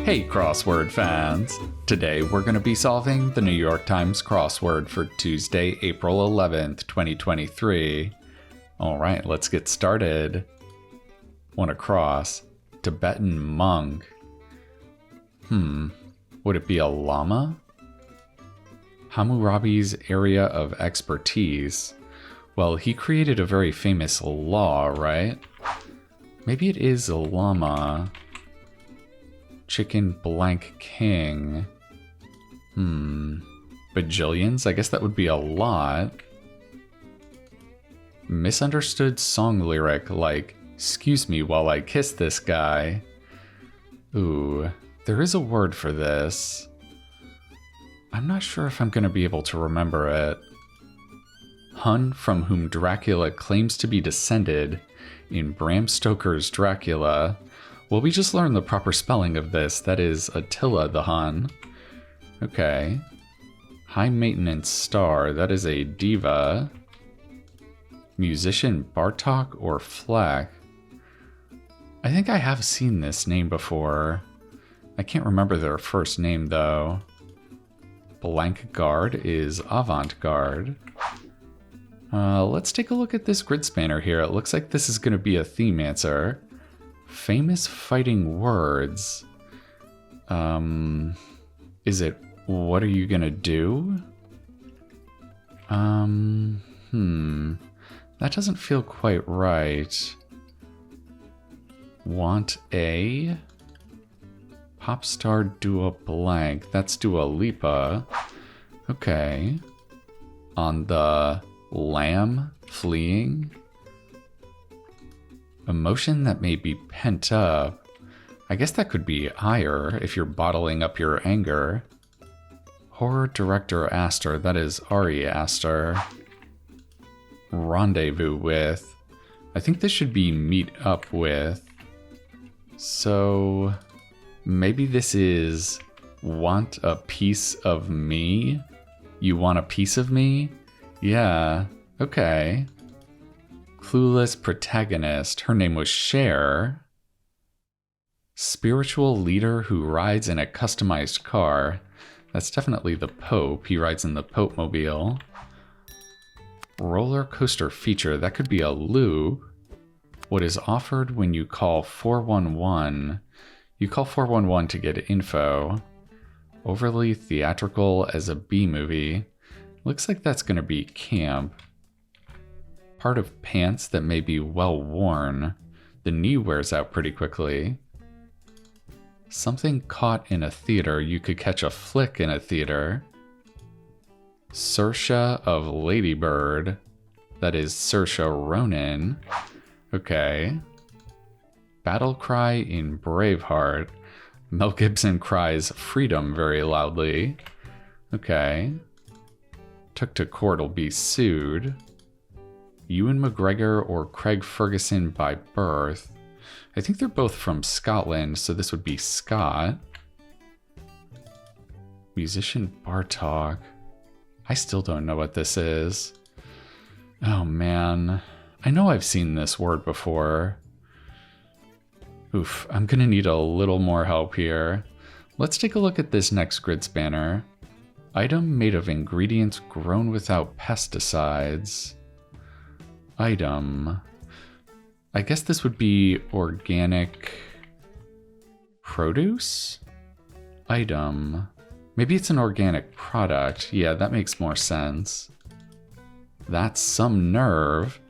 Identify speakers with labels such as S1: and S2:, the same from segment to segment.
S1: Hey crossword fans! Today we're going to be solving the New York Times crossword for Tuesday, April 11th, 2023. Alright, let's get started. One across. Tibetan monk. Would it be a llama? Hammurabi's area of expertise. Well, he created a very famous law, right? Maybe it is a llama. Chicken blank king. Bajillions? I guess that would be a lot. Misunderstood song lyric like, "Excuse me while I kiss this guy." Ooh, there is a word for this. I'm not sure if I'm going to be able to remember it. Hun, from whom Dracula claims to be descended in Bram Stoker's Dracula. Well, we just learned the proper spelling of this. That is Attila the Hun. Okay. High maintenance star. That is a diva. Musician Bartok or Fleck. I think I have seen this name before. I can't remember their first name though. Blank guard is avant-garde. Let's take a look at this grid spanner here. It looks like this is going to be a theme answer. Famous fighting words. Is it what are you gonna do? That doesn't feel quite right. Want a pop star Dua blank. That's Dua Lipa. Okay. On the lamb fleeing. Emotion that may be pent up. I guess that could be ire if you're bottling up your anger. Horror director Aster, that is Ari Aster. Rendezvous with. I think this should be meet up with. So maybe this is want a piece of me? You want a piece of me? Yeah, okay. Clueless protagonist. Her name was Cher. Spiritual leader who rides in a customized car. That's definitely the Pope. He rides in the Pope mobile. Roller coaster feature. That could be a loop. What is offered when you call 411? You call 411 to get info. Overly theatrical as a B movie. Looks like that's going to be camp. Part of pants that may be well worn. The knee wears out pretty quickly. Something caught in a theater. You could catch a flick in a theater. Saoirse of Ladybird. That is Saoirse Ronan. Okay. Battle cry in Braveheart. Mel Gibson cries freedom very loudly. Okay. Took to court will be sued. Ewan McGregor or Craig Ferguson by birth. I think they're both from Scotland, so this would be Scott. Musician Bartok. I still don't know what this is. Oh man. I know I've seen this word before. Oof, I'm gonna need a little more help here. Let's take a look at this next grid spanner. Item made of ingredients grown without pesticides. Item. I guess this would be organic produce? Item. Maybe it's an organic product. Yeah, that makes more sense. That's some nerve.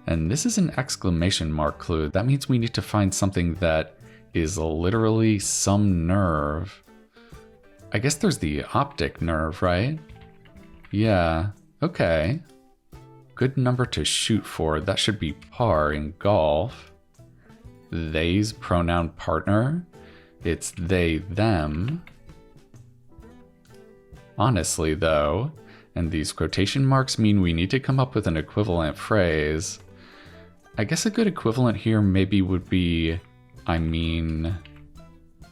S1: And this is an exclamation mark clue. That means we need to find something that is literally some nerve. I guess there's the optic nerve, right? Yeah, okay. Good number to shoot for. That should be par in golf. They's pronoun partner. It's they, them. Honestly, though, and these quotation marks mean we need to come up with an equivalent phrase. I guess a good equivalent here maybe would be, I mean,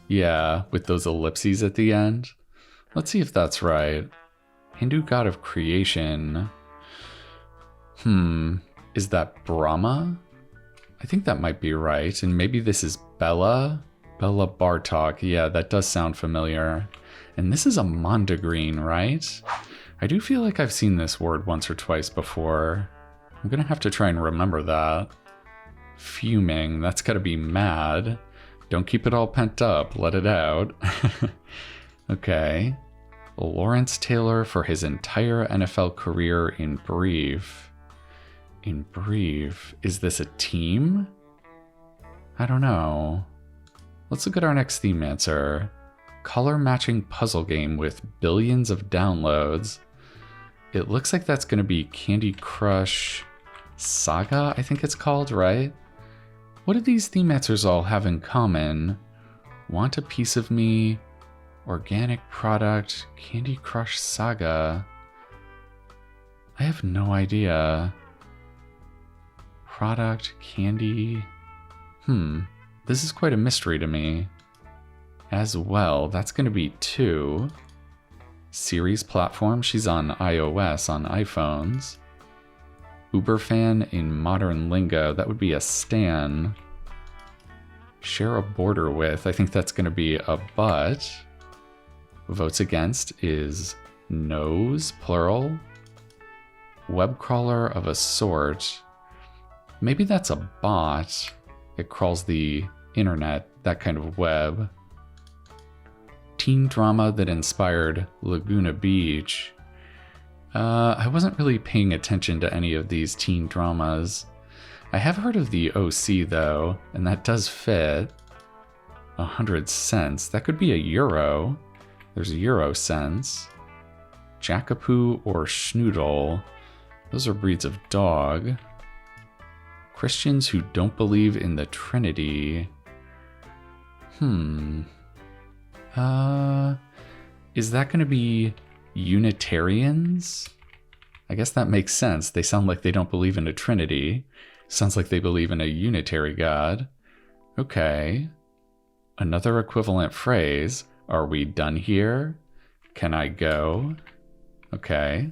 S1: yeah, with those ellipses at the end. Let's see if that's right. Hindu god of creation. Is that Brahma? I think that might be right. And maybe this is Bella, Bella Bartok. Yeah, that does sound familiar. And this is a mondegreen, right? I do feel like I've seen this word once or twice before. I'm gonna have to try and remember that. Fuming, that's gotta be mad. Don't keep it all pent up, let it out. Okay. Lawrence Taylor for his entire NFL career in brief. In brief, is this a team? I don't know. Let's look at our next theme answer. Color matching puzzle game with billions of downloads. It looks like that's going to be Candy Crush Saga, I think it's called, right? What do these theme answers all have in common? Want a piece of me, organic product, Candy Crush Saga. I have no idea. Product, candy. This is quite a mystery to me. As well, that's going to be 2. Series platform, she's on iOS, on iPhones. Uber fan in modern lingo, that would be a stan. Share a border with, I think that's going to be a but. Votes against is nose, plural. Web crawler of a sort. Maybe that's a bot. It crawls the internet, that kind of web. Teen drama that inspired Laguna Beach. I wasn't really paying attention to any of these teen dramas. I have heard of the OC though, and that does fit. 100 cents, that could be a euro. There's euro cents. Jackapoo or Schnoodle, those are breeds of dog. Christians who don't believe in the Trinity. Is that going to be Unitarians? I guess that makes sense. They sound like they don't believe in a Trinity. Sounds like they believe in a unitary God. Okay. Another equivalent phrase. Are we done here? Can I go? Okay.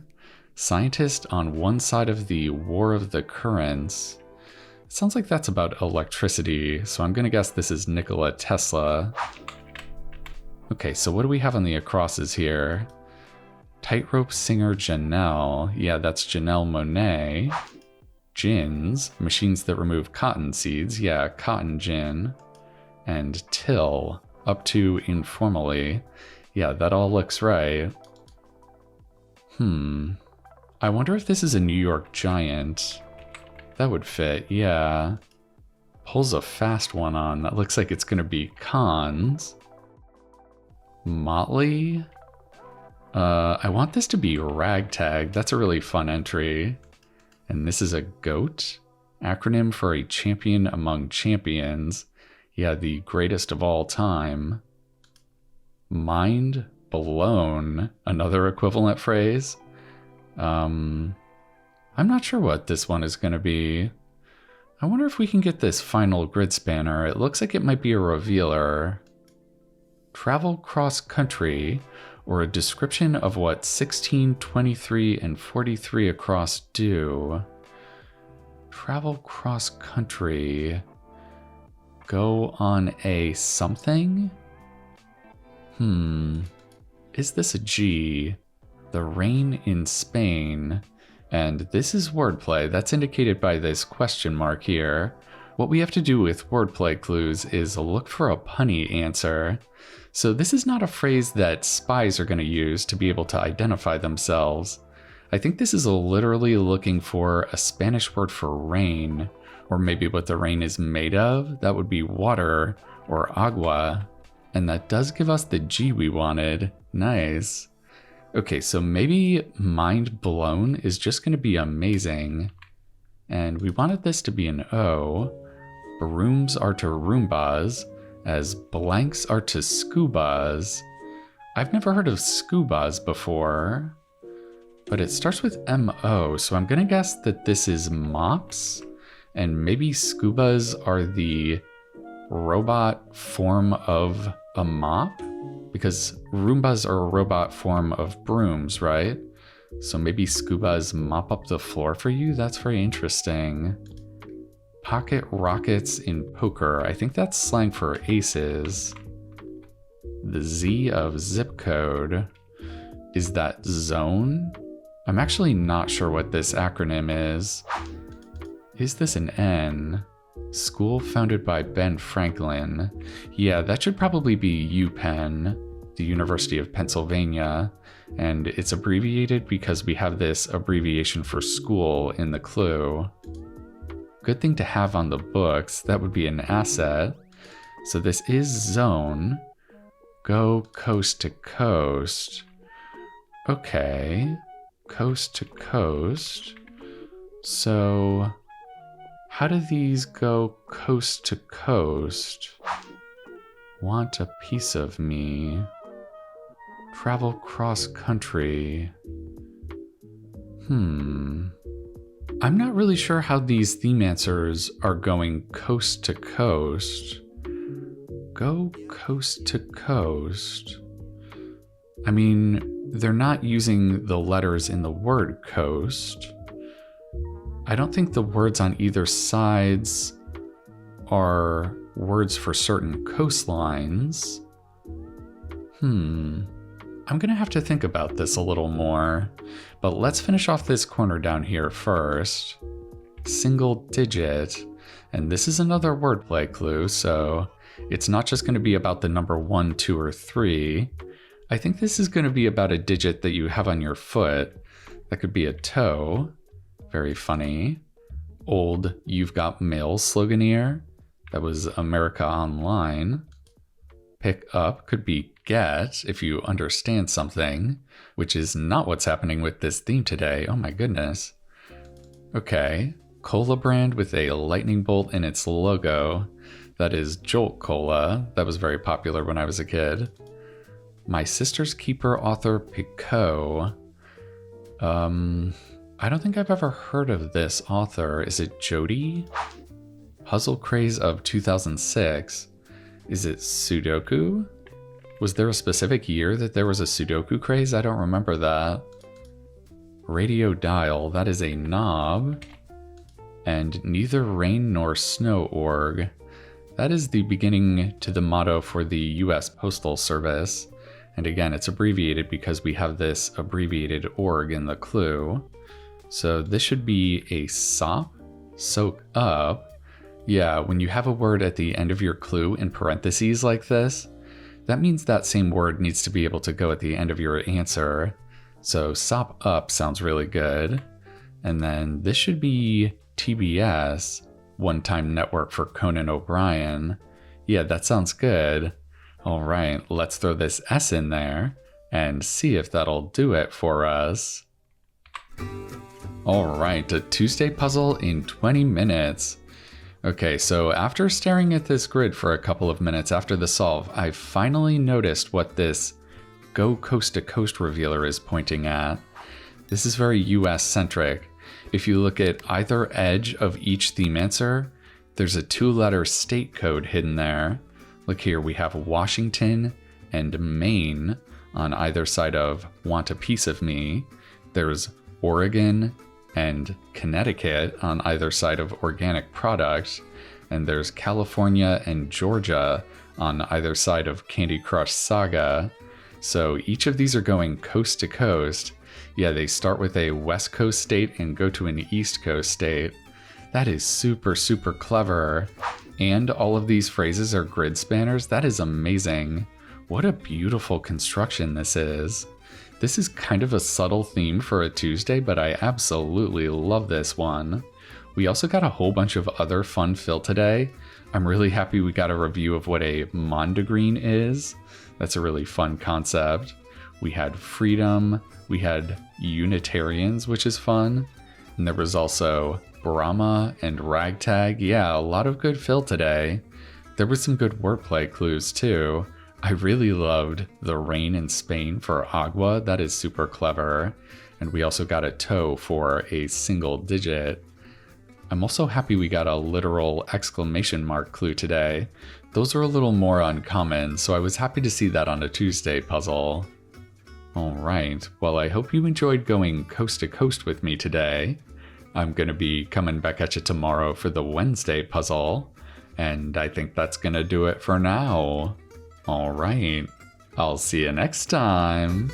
S1: Scientist on one side of the War of the Currents. It sounds like that's about electricity, so I'm going to guess this is Nikola Tesla. Okay, so what do we have on the acrosses here? Tightrope singer Janelle. Yeah, that's Janelle Monáe. Gins, machines that remove cotton seeds. Yeah, cotton gin. And till, up to informally. Yeah, that all looks right. I wonder if this is a New York Giant. That would fit, yeah. Pulls a fast one on. That looks like it's going to be Cons. Motley? I want this to be Ragtag. That's a really fun entry. And this is a GOAT? Acronym for a champion among champions. Yeah, the greatest of all time. Mind blown. Another equivalent phrase. I'm not sure what this one is going to be. I wonder if we can get this final grid spanner. It looks like it might be a revealer. Travel cross country, or a description of what 16, 23, and 43 across do. Travel cross country. Go on a something? Is this a G? The rain in Spain. And this is wordplay. That's indicated by this question mark here. What we have to do with wordplay clues is look for a punny answer. So this is not a phrase that spies are going to use to be able to identify themselves. I think this is literally looking for a Spanish word for rain, or maybe what the rain is made of. That would be water or agua. And that does give us the G we wanted. Nice. Okay, so maybe mind blown is just going to be amazing. And we wanted this to be an O. Rooms are to Roombas, as blanks are to scubas. I've never heard of scubas before, but it starts with M-O, so I'm going to guess that this is mops, and maybe scubas are the robot form of a mop? Because Roombas are a robot form of brooms, right? So maybe scubas mop up the floor for you? That's very interesting. Pocket rockets in poker. I think that's slang for aces. The Z of zip code. Is that zone? I'm actually not sure what this acronym is. Is this an N? School founded by Ben Franklin. Yeah, that should probably be UPenn, the University of Pennsylvania. And it's abbreviated because we have this abbreviation for school in the clue. Good thing to have on the books. That would be an asset. So this is zone. Go coast to coast. Okay. Coast to coast. So how do these go coast to coast? Want a piece of me. Travel cross country. I'm not really sure how these theme answers are going coast to coast. Go coast to coast. I mean, they're not using the letters in the word coast. I don't think the words on either sides are words for certain coastlines. I'm gonna have to think about this a little more, but let's finish off this corner down here first. Single digit, and this is another wordplay clue, so it's not just gonna be about the number 1, 2, or 3. I think this is gonna be about a digit that you have on your foot. That could be a toe. Very funny. Old You've Got Mail sloganeer. That was America Online. Pick up could be get if you understand something, which is not what's happening with this theme today. Oh my goodness. Okay. Cola brand with a lightning bolt in its logo. That is Jolt Cola. That was very popular when I was a kid. My Sister's Keeper author Picot. I don't think I've ever heard of this author. Is it Jody? Puzzle Craze of 2006. Is it Sudoku? Was there a specific year that there was a Sudoku craze? I don't remember that. Radio dial, that is a knob. And neither rain nor snow org. That is the beginning to the motto for the US Postal Service. And again, it's abbreviated because we have this abbreviated org in the clue. So this should be a SOP, soak up. Yeah, when you have a word at the end of your clue in parentheses like this, that means that same word needs to be able to go at the end of your answer. So sop up sounds really good. And then this should be TBS, One-Time Network for Conan O'Brien. Yeah, that sounds good. All right, let's throw this S in there and see if that'll do it for us. All right, a Tuesday puzzle in 20 minutes. Okay, so after staring at this grid for a couple of minutes after the solve, I finally noticed what this Go Coast to Coast revealer is pointing at. This is very US centric. If you look at either edge of each theme answer, there's a 2-letter state code hidden there. Look here, we have Washington and Maine on either side of Want a Piece of Me. There's Oregon and Connecticut on either side of organic product, and there's California and Georgia on either side of Candy Crush Saga. So each of these are going coast to coast. Yeah, they start with a West Coast state and go to an East Coast state. That is super, super clever. And all of these phrases are grid spanners. That is amazing. What a beautiful construction this is. This is kind of a subtle theme for a Tuesday, but I absolutely love this one. We also got a whole bunch of other fun fill today. I'm really happy we got a review of what a mondegreen is. That's a really fun concept. We had freedom, we had Unitarians, which is fun. And there was also Brahma and ragtag. Yeah, a lot of good fill today. There were some good wordplay clues too. I really loved the rain in Spain for agua. That is super clever. And we also got a toe for a single digit. I'm also happy we got a literal exclamation mark clue today. Those are a little more uncommon, so I was happy to see that on a Tuesday puzzle. All right, well, I hope you enjoyed going coast to coast with me today. I'm going to be coming back at you tomorrow for the Wednesday puzzle. And I think that's going to do it for now. All right. I'll see you next time.